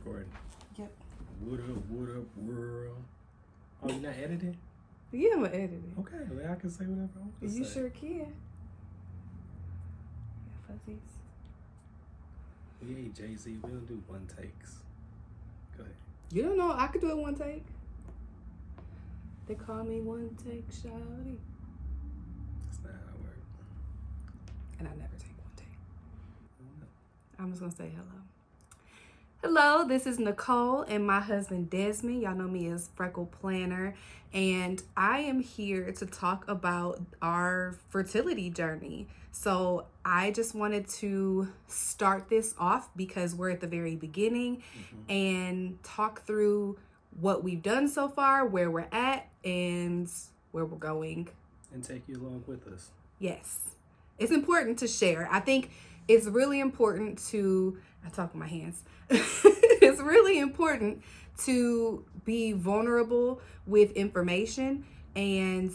recording. Yep. What up, world? Oh, you're not editing? Yeah, I'm gonna edit it. Okay, well, I can say whatever I want to say. You sure can. Yeah, fuzzies. We ain't Jay-Z. We don't do one takes. Go ahead. You don't know. I could do it one take. They call me one take shawty. That's not how it works. And I never take one take. I'm just gonna say hello. Hello, this is Nicole and my husband Desmond. Y'all know me as Freckle Planner. And I am here to talk about our fertility journey. So I just wanted to start this off because we're at the very beginning and talk through what we've done so far, where we're at, and where we're going. And take you along with us. Yes. It's important to share. I think it's really important to, I talk with my hands. It's really important to be vulnerable with information. And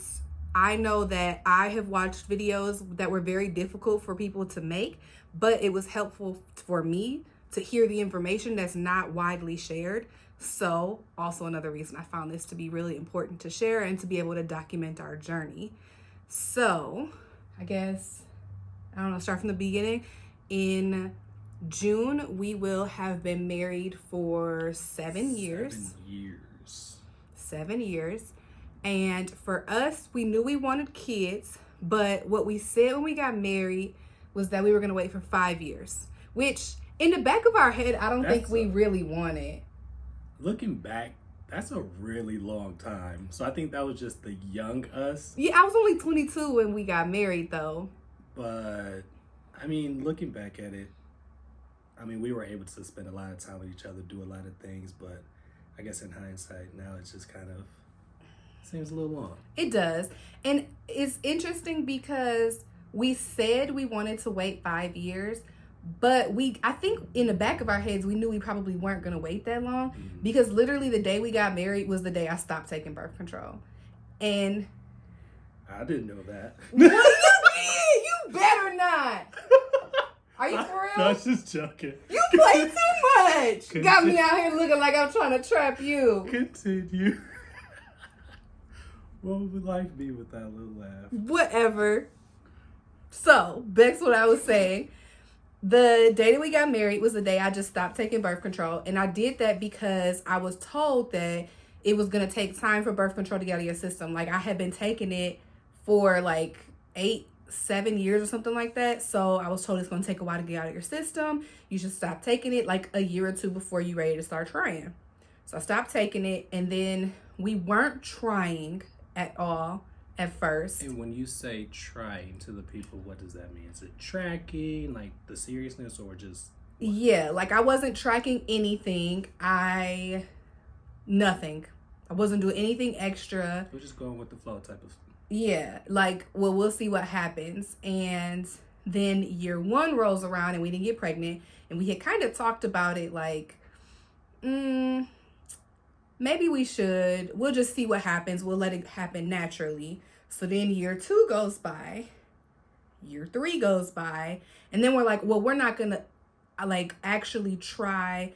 I know that I have watched videos that were very difficult for people to make, but it was helpful for me to hear the information that's not widely shared. So also another reason I found this to be really important to share and to be able to document our journey. So I guess, I don't know, start from the beginning. In June, we will have been married for 7 years. 7 years. And for us, we knew we wanted kids, but what we said when we got married was that we were going to wait for 5 years, which in the back of our head, I don't think we really wanted. Looking back, that's a really long time. So I think that was just the young us. Yeah, I was only 22 when we got married, though. But, I mean, looking back at it, I mean, we were able to spend a lot of time with each other, do a lot of things, but I guess in hindsight, now it's just kind of seems a little long. It does. And it's interesting because we said we wanted to wait 5 years, but I think in the back of our heads, we knew we probably weren't going to wait that long because literally the day we got married was the day I stopped taking birth control. And I didn't know that. What you did? You better not. Are you for real? No, I was just joking. You play too much. Got me out here looking like I'm trying to trap you. Continue. What would life be without a little laugh? Whatever. So, back to what I was saying. The day that we got married was the day I just stopped taking birth control. And I did that because I was told that it was going to take time for birth control to get out of your system. Like, I had been taking it for like 7 years or something like that. So I was told it's going to take a while to get out of your system. You should stop taking it like a year or two before you're ready to start trying. So I stopped taking it, and then we weren't trying at all at first. And when you say trying to the people, what does that mean? Is it tracking, like the seriousness, or just what? Yeah, like I wasn't tracking anything. Nothing. I wasn't doing anything extra. We're just going with the flow type of. Yeah, like, well, we'll see what happens. And then year 1 rolls around and we didn't get pregnant. And we had kind of talked about it like, maybe we should. We'll just see what happens. We'll let it happen naturally. So then year 2 goes by. Year 3 goes by. And then we're like, well, we're not going to like actually try.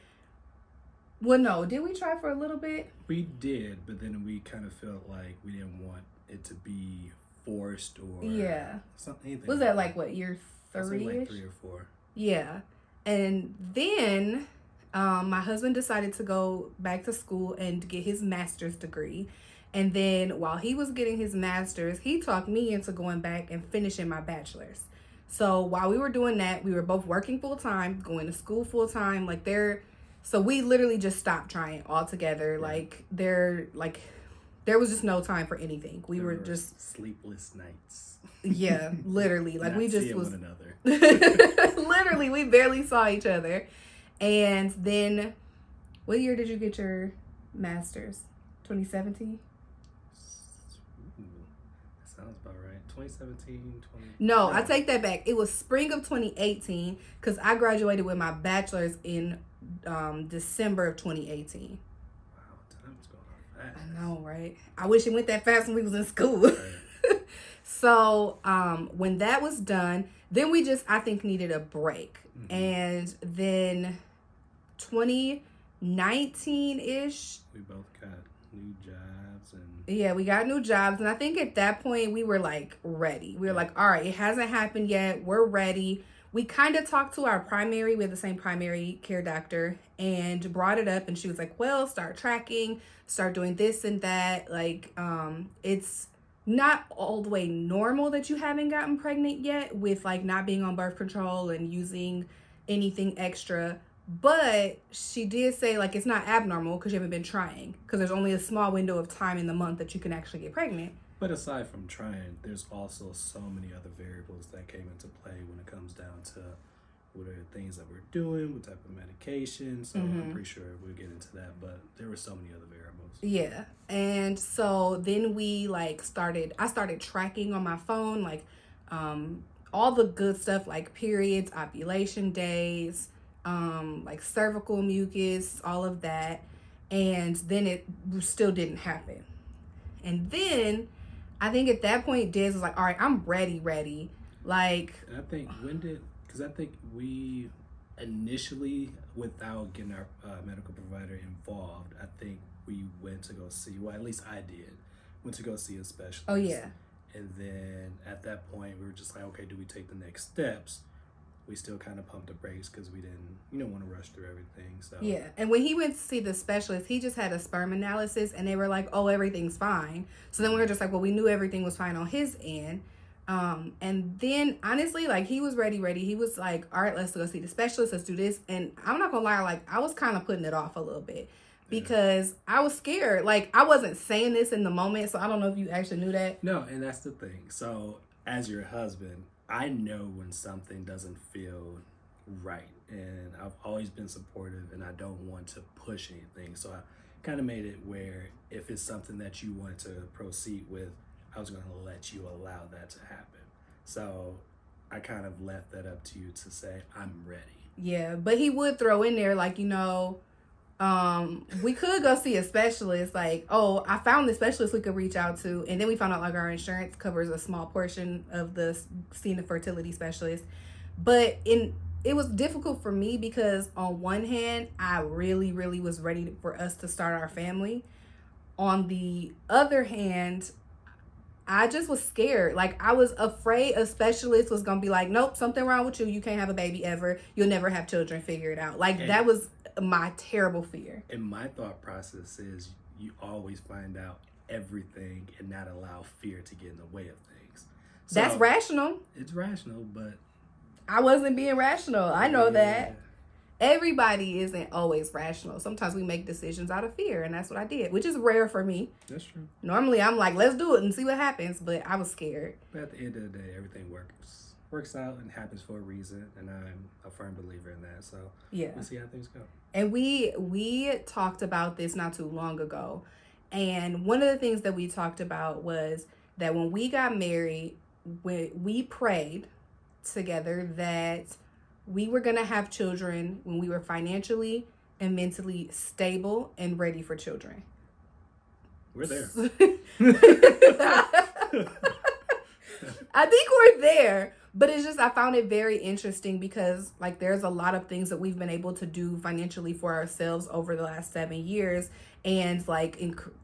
Well, no, did we try for a little bit? We did, but then we kind of felt like we didn't want it to be forced or something. Was that like what, year 3? Like 3 or 4. Yeah. And then my husband decided to go back to school and get his master's degree. And then while he was getting his master's, he talked me into going back and finishing my bachelor's. So while we were doing that, we were both working full time, going to school full time. So we literally just stopped trying altogether. Yeah. There was just no time for anything. We were just sleepless nights. Yeah, literally. Like we just was one another. Literally, we barely saw each other. And then, what year did you get your master's? 2017? That sounds about right. 2017, No, I take that back. It was spring of 2018 because I graduated with my bachelor's in December of 2018. I know, right? I wish it went that fast when we was in school. Right. So when that was done, then we just, I think, needed a break. And then 19-ish. We both got new jobs and Yeah, we got new jobs. And I think at that point we were like ready. We were like, all right, it hasn't happened yet. We're ready. We kind of talked to our primary, we have the same primary care doctor, and brought it up. And she was like, well, start tracking, start doing this and that. Like, it's not all the way normal that you haven't gotten pregnant yet with like not being on birth control and using anything extra. But she did say like it's not abnormal because you haven't been trying, because there's only a small window of time in the month that you can actually get pregnant. But aside from trying, there's also so many other variables that came into play when it comes down to what are the things that we're doing, what type of medication. So I'm pretty sure we'll get into that, but there were so many other variables. Yeah. And so then I started tracking on my phone, like all the good stuff, like periods, ovulation days, like cervical mucus, all of that. And then it still didn't happen. And then I think at that point, Des was like, all right, I'm ready. Like, and I think because I think we initially, without getting our medical provider involved, I think we went to go see, well, at least I did, went to go see a specialist. oh yeah. And then at that point, we were just like, okay, do we take the next steps? We still kind of pumped the brakes because we didn't, want to rush through everything. So yeah. And when he went to see the specialist, he just had a sperm analysis and they were like, oh, everything's fine. So then we were just like, well, we knew everything was fine on his end. And then honestly, like he was ready. He was like, all right, let's go see the specialist. Let's do this. And I'm not gonna lie, like I was kind of putting it off a little bit because I was scared. Like I wasn't saying this in the moment. So I don't know if you actually knew that. No, and that's the thing. So as your husband, I know when something doesn't feel right, and I've always been supportive, and I don't want to push anything. So I kind of made it where if it's something that you want to proceed with, I was going to let you allow that to happen. So I kind of left that up to you to say, I'm ready. Yeah, but he would throw in there like, we could go see a specialist. Like, oh, I found the specialist we could reach out to, and then we found out like our insurance covers a small portion of the seeing a fertility specialist. But it was difficult for me because on one hand, I really, really was ready for us to start our family. On the other hand, I just was scared. Like I was afraid a specialist was gonna be like, nope, something wrong with you. You can't have a baby ever. You'll never have children. Figure it out. Like that was my terrible fear. And my thought process is you always find out everything and not allow fear to get in the way of things. So, that's rational. It's rational, but I wasn't being rational. I know that. Everybody isn't always rational. Sometimes we make decisions out of fear, and that's what I did, which is rare for me. That's true. Normally, I'm like, let's do it and see what happens, but I was scared. But at the end of the day, everything works out and happens for a reason, and I'm a firm believer in that. So yeah, we'll see how things go. And we talked about this not too long ago, and one of the things that we talked about was that when we got married, we prayed together that we were going to have children when we were financially and mentally stable and ready for children. We're there. I think we're there, but it's just I found it very interesting because like there's a lot of things that we've been able to do financially for ourselves over the last 7 years, and like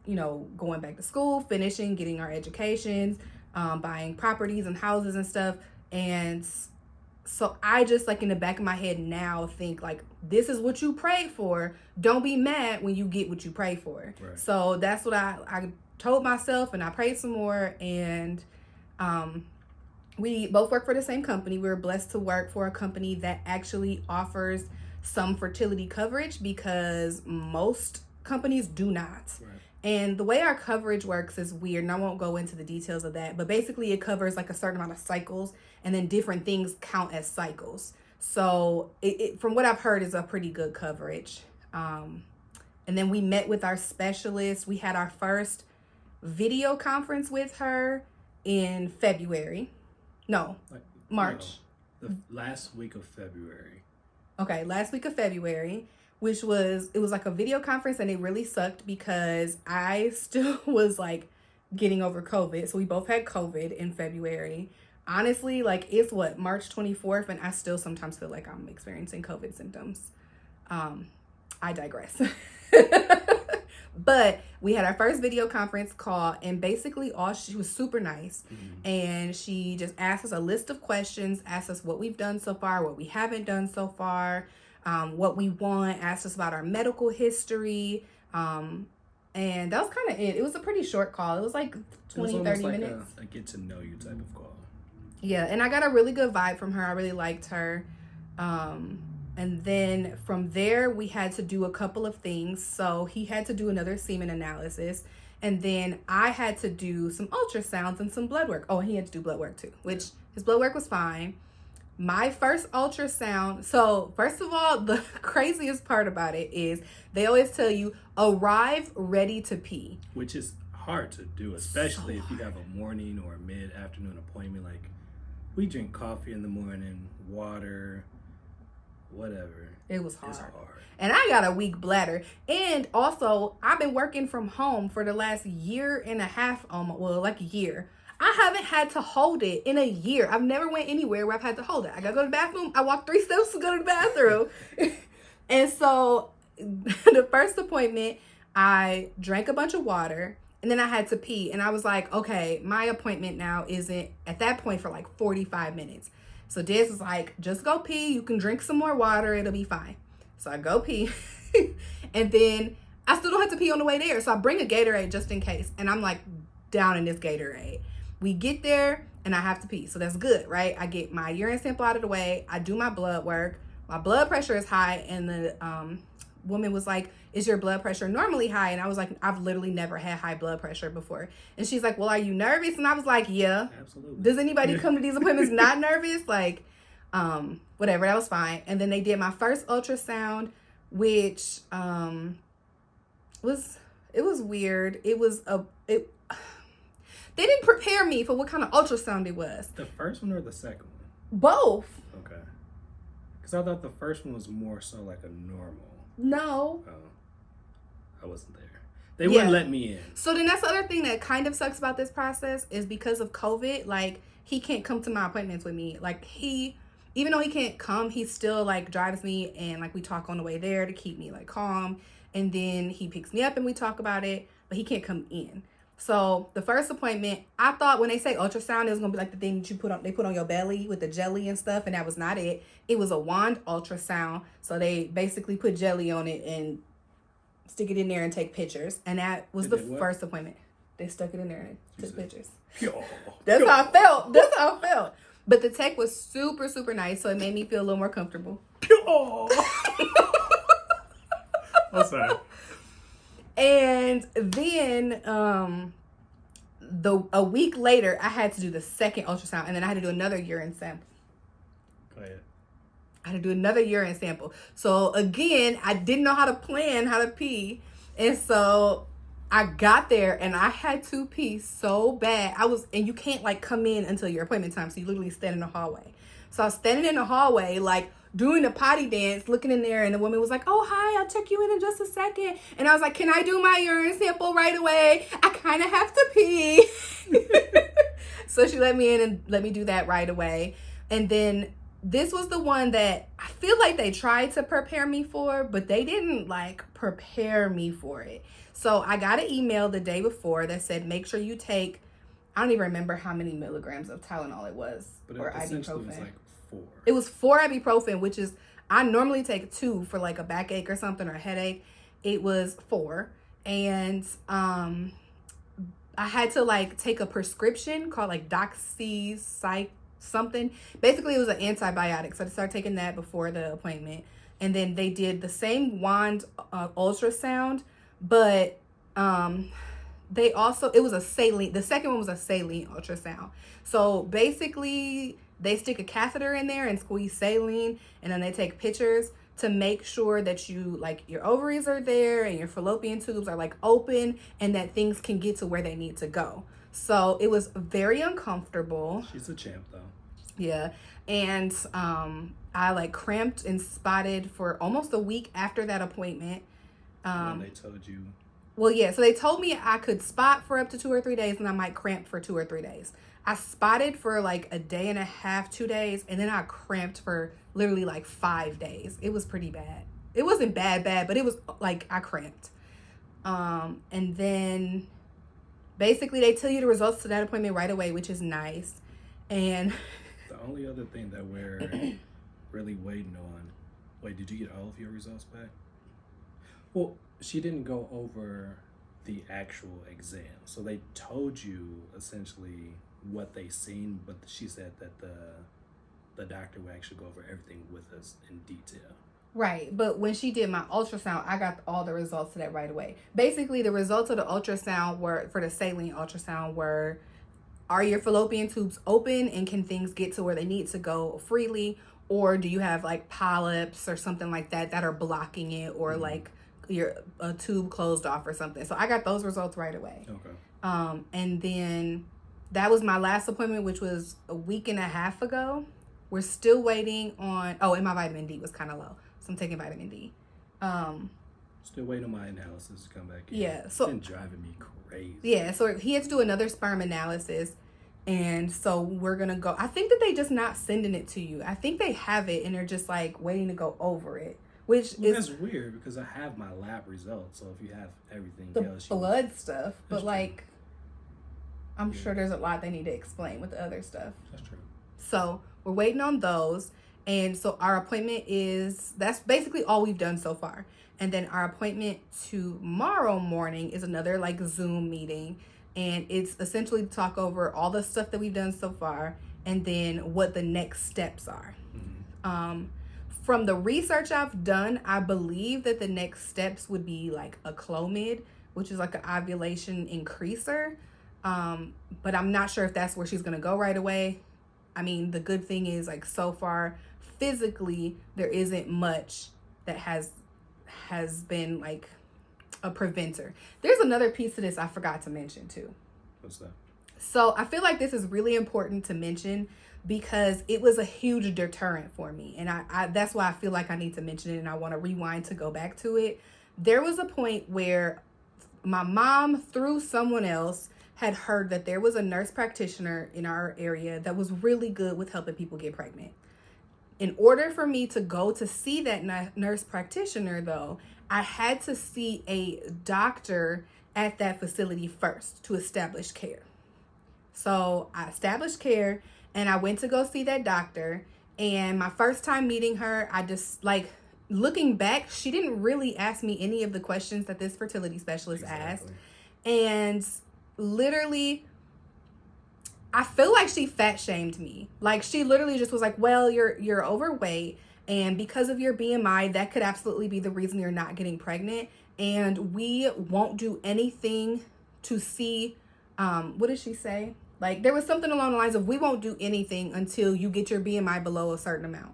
going back to school, finishing, getting our educations, buying properties and houses and stuff. And so I just like in the back of my head now think like, this is what you prayed for. Don't be mad when you get what you pray for. Right. So that's what I told myself, and I prayed some more. And we both work for the same company. We were blessed to work for a company that actually offers some fertility coverage because most companies do not. Right. And the way our coverage works is weird, and I won't go into the details of that, but basically it covers like a certain amount of cycles, and then different things count as cycles. So it from what I've heard, is a pretty good coverage. And then we met with our specialist. We had our first video conference with her in February. No, March. No, the last week of February. Okay, last week of February. It was like a video conference, and it really sucked because I still was like getting over COVID. So we both had COVID in February. Honestly, like it's March 24th, and I still sometimes feel like I'm experiencing COVID symptoms. I digress. But we had our first video conference call, and basically she was super nice. And she just asked us a list of questions, asked us what we've done so far, what we haven't done so far, what we want, asked us about our medical history. And that was kind of it. It was a pretty short call. It was like 20, 30 minutes. A get to know you type of call. Yeah, and I got a really good vibe from her. I really liked her. And then from there, we had to do a couple of things. So he had to do another semen analysis. And then I had to do some ultrasounds and some blood work. Oh, and he had to do blood work too, which his blood work was fine. My first ultrasound. So first of all, the craziest part about it is they always tell you arrive ready to pee. Which is hard to do, especially if you have a morning or a mid-afternoon appointment. Like, we drink coffee in the morning, water, whatever. It was hard. It's hard. And I got a weak bladder. And also, I've been working from home for the last year and a half, like a year. I haven't had to hold it in a year. I've never went anywhere where I've had to hold it. I gotta go to the bathroom. I walk 3 steps to go to the bathroom. And so, the first appointment, I drank a bunch of water. And then I had to pee. And I was like, okay, my appointment now isn't at that point for like 45 minutes. So Des was like, just go pee. You can drink some more water. It'll be fine. So I go pee. And then I still don't have to pee on the way there. So I bring a Gatorade just in case. And I'm like down in this Gatorade. We get there and I have to pee. So that's good, right? I get my urine sample out of the way. I do my blood work. My blood pressure is high. And the woman was like, is your blood pressure normally high? And I was like, I've literally never had high blood pressure before. And she's like, well, are you nervous? And I was like, yeah. Absolutely. Does anybody come to these appointments not nervous? Like, whatever, that was fine. And then they did my first ultrasound, which was weird. They didn't prepare me for what kind of ultrasound it was. The first one or the second one? Both. Okay. Because I thought the first one was more so like a normal. No. Oh. I wasn't there. They wouldn't let me in. So then that's the other thing that kind of sucks about this process is because of COVID, like, he can't come to my appointments with me. Like, even though he can't come, he still, like, drives me and, like, we talk on the way there to keep me, like, calm. And then he picks me up and we talk about it, but he can't come in. So the first appointment, I thought when they say ultrasound, it was going to be like the thing that they put on your belly with the jelly and stuff. And that was not it. It was a wand ultrasound. So they basically put jelly on it and stick it in there and take pictures. And that was first appointment. They stuck it in there and took pictures. That's how I felt. That's how I felt. But the tech was super, super nice. So it made me feel a little more comfortable. I'm sorry. And then a week later, I had to do the second ultrasound. And then I had to do another urine sample. Go ahead. I had to do another urine sample. So again, I didn't know how to plan how to pee. And so I got there and I had to pee so bad. And you can't like come in until your appointment time. So you literally stand in the hallway. So I was standing in the hallway, like doing the potty dance, looking in there. And the woman was like, oh, hi, I'll check you in just a second. And I was like, can I do my urine sample right away? I kind of have to pee. So she let me in and let me do that right away. And then this was the one that I feel like they tried to prepare me for, but they didn't like prepare me for it. So I got an email the day before that said, make sure you take, I don't even remember how many milligrams of Tylenol it was, but or essentially ibuprofen. It was like 4. It was 4 ibuprofen, which is, I normally take 2 for like a backache or something or a headache. It was 4. And I had to like take a prescription called like doxycycline something. Basically, it was an antibiotic. So I started taking that before the appointment. And then they did the same wand ultrasound, but they also, it was a saline. The second one was a saline ultrasound. So basically, they stick a catheter in there and squeeze saline, and then they take pictures to make sure that you, like, your ovaries are there and your fallopian tubes are like open and that things can get to where they need to go. So it was very uncomfortable. She's a champ, though. Yeah. And I like cramped and spotted for almost a week after that appointment. When they told you. Well, yeah. So they told me I could spot for up to 2 or 3 days and I might cramp for 2 or 3 days. I spotted for like a day and a half, 2 days. And then I cramped for literally like 5 days. It was pretty bad. it wasn't bad, but it was like I cramped. And then basically they tell you the results to that appointment right away, which is nice. And the only other thing that we're really waiting on. Wait, did you get all of your results back? Well, she didn't go over the actual exam. So they told you essentially what they seen, but she said that the doctor would actually go over everything with us in detail. Right, but when she did my ultrasound, I got all the results to that right away. Basically, the results of the ultrasound were, for the saline ultrasound, were, are your fallopian tubes open and can things get to where they need to go freely? Or do you have like polyps or something like that are blocking it, or like your a tube closed off or something? So I got those results right away. Okay. And then that was my last appointment, which was a week and a half ago. We're still waiting on, and my vitamin D was kind of low. So I'm taking vitamin D. Still waiting on my analysis to come back in. Yeah. So it's been driving me crazy. Yeah. So he had to do another sperm analysis. And so we're going to go. I think that they just not sending it to you. I think they have it and they're just like waiting to go over it. Which is that's weird because I have my lab results. So if you have everything the else, blood stuff. But true. like, I'm sure there's a lot they need to explain with the other stuff. That's true. So we're waiting on those. And so our appointment that's basically all we've done so far. And then our appointment tomorrow morning is another like Zoom meeting. And it's essentially to talk over all the stuff that we've done so far and then what the next steps are. Mm-hmm. From the research I've done, I believe that the next steps would be like a Clomid, which is like an ovulation increaser. But I'm not sure if that's where she's going to go right away. I mean, the good thing is like so far physically there isn't much that has been like a preventer. There's another piece to this I forgot to mention too. What's that? So I feel like this is really important to mention because it was a huge deterrent for me. And I that's why I feel like I need to mention it, and I want to rewind to go back to it. There was a point where my mom, through someone else, had heard that there was a nurse practitioner in our area that was really good with helping people get pregnant. In order for me to go to see that nurse practitioner, though, I had to see a doctor at that facility first to establish care. So I established care and I went to go see that doctor. And my first time meeting her, I just like looking back, she didn't really ask me any of the questions that this fertility specialist asked. And literally, I feel like she fat shamed me. Like she literally just was like, well, you're overweight. And because of your BMI, that could absolutely be the reason you're not getting pregnant. And we won't do anything to see, what did she say? Like there was something along the lines of, we won't do anything until you get your BMI below a certain amount.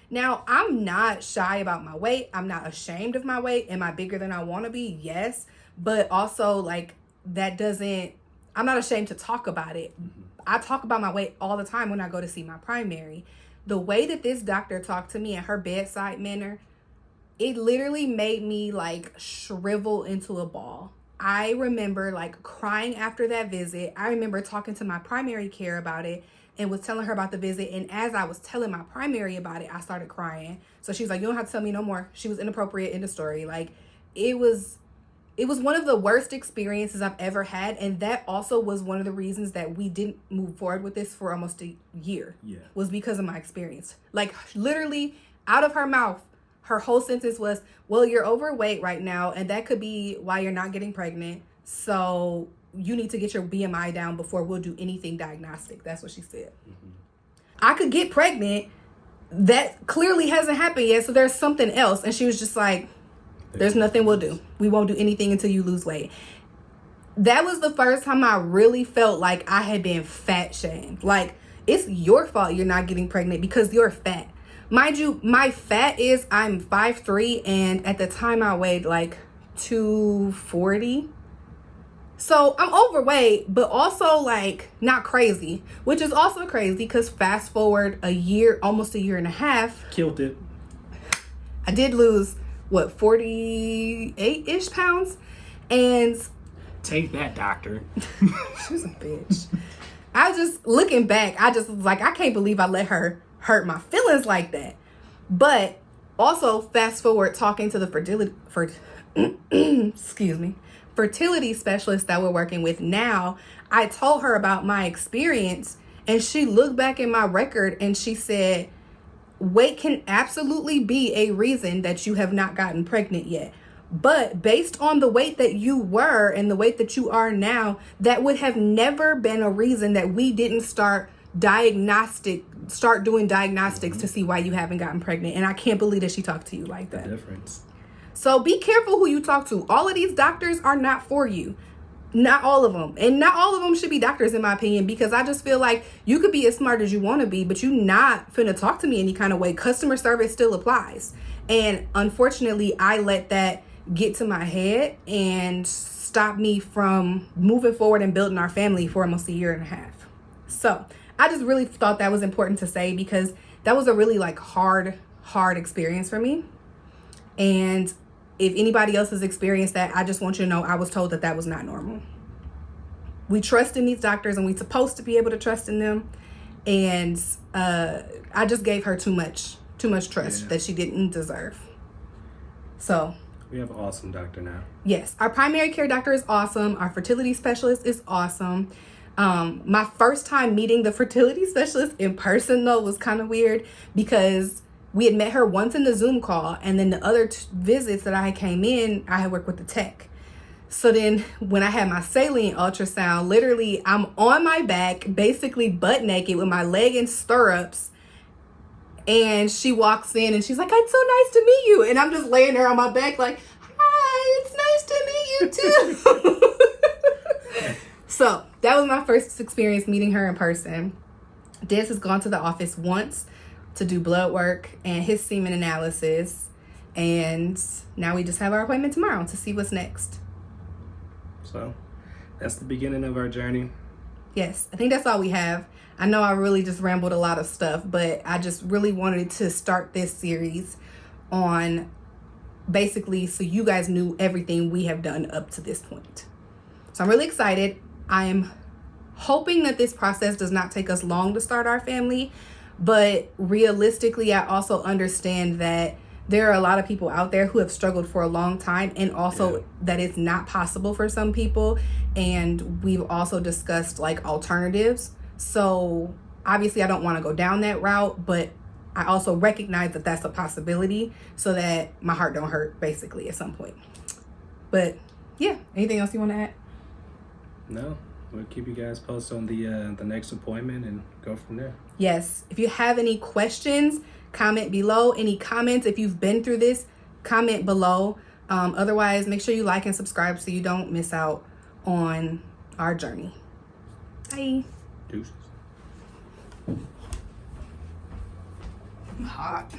Now, I'm not shy about my weight. I'm not ashamed of my weight. Am I bigger than I want to be? Yes. But also like I'm not ashamed to talk about it. I talk about my weight all the time when I go to see my primary. The way that this doctor talked to me and her bedside manner, it literally made me like shrivel into a ball. I remember like crying after that visit. I remember talking to my primary care about it and was telling her about the visit. And as I was telling my primary about it, I started crying. So she was like, you don't have to tell me no more. She was inappropriate in the story. Like it was one of the worst experiences I've ever had. And that also was one of the reasons that we didn't move forward with this for almost a year. Yeah. Was because of my experience. Like literally out of her mouth, her whole sentence was, well, you're overweight right now. And that could be why you're not getting pregnant. So you need to get your BMI down before we'll do anything diagnostic. That's what she said. Mm-hmm. I could get pregnant. That clearly hasn't happened yet. So there's something else. And she was just like, there's nothing we'll do. We won't do anything until you lose weight. That was the first time I really felt like I had been fat shamed. Like, it's your fault you're not getting pregnant because you're fat. Mind you, my fat is, I'm 5'3", and at the time I weighed like 240. So I'm overweight, but also like not crazy, which is also crazy because fast forward a year, almost a year and a half. Killed it. I did lose 48-ish pounds, and take that, doctor. She was a bitch. I just, looking back, I just was like, I can't believe I let her hurt my feelings like that. But Also, fast forward talking to the fertility specialist that we're working with now, I told her about my experience, and she looked back in my record and she said, weight can absolutely be a reason that you have not gotten pregnant yet. But based on the weight that you were and the weight that you are now, that would have never been a reason that we didn't start doing diagnostics to see why you haven't gotten pregnant. And I can't believe that she talked to you like that. The difference. So be careful who you talk to. All of these doctors are not for you. Not all of them. And not all of them should be doctors, in my opinion, because I just feel like you could be as smart as you want to be, but you not finna talk to me any kind of way. Customer service still applies. And unfortunately, I let that get to my head and stop me from moving forward and building our family for almost 1.5 years. So I just really thought that was important to say, because that was a really like hard experience for me. And if anybody else has experienced that, I just want you to know I was told that that was not normal. We trust in these doctors, and we're supposed to be able to trust in them. And I just gave her too much trust that she didn't deserve. So we have an awesome doctor now. Yes, our primary care doctor is awesome. Our fertility specialist is awesome. My first time meeting the fertility specialist in person, though, was kind of weird, because we had met her once in the Zoom call, and then the other visits that I came in, I had worked with the tech. So then when I had my saline ultrasound, literally I'm on my back, basically butt naked with my leg in stirrups, and she walks in and she's like, "It's so nice to meet you." And I'm just laying there on my back like, "Hi, it's nice to meet you too." So that was my first experience meeting her in person. Des has gone to the office once to do blood work and his semen analysis, and now we just have our appointment tomorrow to see what's next. So that's the beginning of our journey. Yes, I think that's all we have. I know I really just rambled a lot of stuff, but I just really wanted to start this series on basically so you guys knew everything we have done up to this point. So I'm really excited. I am hoping that this process does not take us long to start our family. But realistically, I also understand that there are a lot of people out there who have struggled for a long time, and also that it's not possible for some people. And we've also discussed like alternatives. So obviously I don't want to go down that route, but I also recognize that that's a possibility, so that my heart don't hurt basically at some point. But yeah, anything else you want to add? No. We'll keep you guys posted on the next appointment and go from there. Yes. If you have any questions, comment below. Any comments, if you've been through this, comment below. Otherwise, make sure you like and subscribe so you don't miss out on our journey. Bye. Deuces. I'm hot.